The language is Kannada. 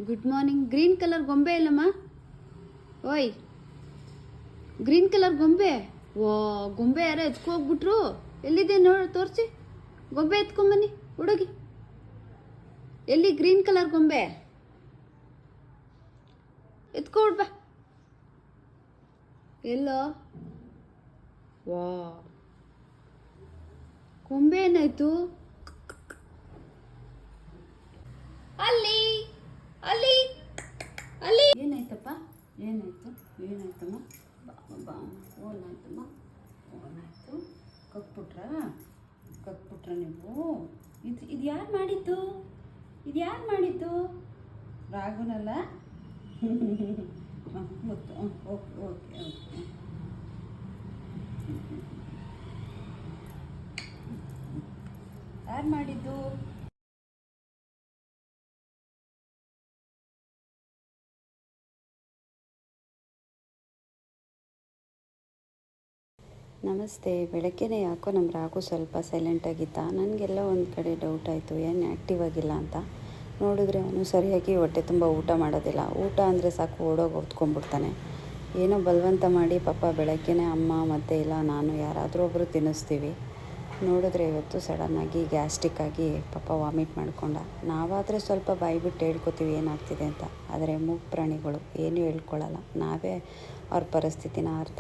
Good morning. ಗ್ರೀನ್ ಕಲರ್ ಗೊಂಬೆ ಇಲ್ಲಮ್ಮ? ಓಯ್, ಗ್ರೀನ್ ಕಲರ್ ಗೊಂಬೆ. ಓ, ಗೊಂಬೆ ಯಾರೋ ಎತ್ಕೋಗ್ಬಿಟ್ರು. ಎಲ್ಲಿದೆ ನೋಡಿ, ತೋರಿಸಿ. ಗೊಂಬೆ ಎತ್ಕೊಂಬನ್ನಿ ಹುಡುಗಿ. ಎಲ್ಲಿ ಗ್ರೀನ್ ಕಲರ್ ಗೊಂಬೆ? ಎತ್ಕೊಬಿಡ್ಬಾ. ಎಲ್ಲೋ? ವಾ, ಗೊಂಬೆ ಏನಾಯ್ತು? ಅಲ್ಲಿ ಅಲ್ಲಿ ಅಲ್ಲಿ ಏನಾಯ್ತಪ್ಪ? ಏನಾಯ್ತಮ್ಮ? ಬಾ, ಓನಾಯ್ತಮ್ಮ? ಓನಾಯ್ತು. ಕಕ್ಬಿಟ್ರ ನೀವು? ಇದು ಯಾರು ಮಾಡಿದ್ದು? ರಾಘುನಲ್ಲ? ಗೊತ್ತು. Okay okay okay. ಯಾರು ಮಾಡಿದ್ದು? ನಮಸ್ತೆ. ಬೆಳಗ್ಗೆನೇ ಯಾಕೋ ನಮ್ಮ ರಾಘು ಸ್ವಲ್ಪ ಸೈಲೆಂಟಾಗಿದ್ದ. ನನಗೆಲ್ಲ ಒಂದು ಕಡೆ ಡೌಟ್ ಆಯಿತು, ಏನು ಆ್ಯಕ್ಟಿವ್ ಆಗಿಲ್ಲ ಅಂತ. ನೋಡಿದ್ರೆ ಅವನು ಸರಿಯಾಗಿ ಹೊಟ್ಟೆ ತುಂಬ ಊಟ ಮಾಡೋದಿಲ್ಲ. ಊಟ ಅಂದರೆ ಸಾಕು ಓಡೋಗಿ ಹೊತ್ಕೊಂಡ್ಬಿಡ್ತಾನೆ. ಏನೋ ಬಲವಂತ ಮಾಡಿ ಪಾಪ ಬೆಳಗ್ಗೆನೇ ಅಮ್ಮ ಮತ್ತು ಇಲ್ಲ ನಾನು ಯಾರಾದರೂ ಒಬ್ಬರು ತಿನ್ನಿಸ್ತೀವಿ. ನೋಡಿದ್ರೆ ಇವತ್ತು ಸಡನ್ನಾಗಿ ಗ್ಯಾಸ್ಟ್ರಿಕ್ ಆಗಿ ಪಾಪ ವಾಮಿಟ್ ಮಾಡ್ಕೊಂಡ. ನಾವಾದರೆ ಸ್ವಲ್ಪ ಬಾಯಿ ಬಿಟ್ಟು ಹೇಳ್ಕೊತೀವಿ ಏನಾಗ್ತಿದೆ ಅಂತ. ಆದರೆ ಮೂಕ ಪ್ರಾಣಿಗಳು ಏನೂ ಹೇಳ್ಕೊಳ್ಳಲ್ಲ. ನಾವೇ ಅವ್ರ ಪರಿಸ್ಥಿತಿನ ಅರ್ಥ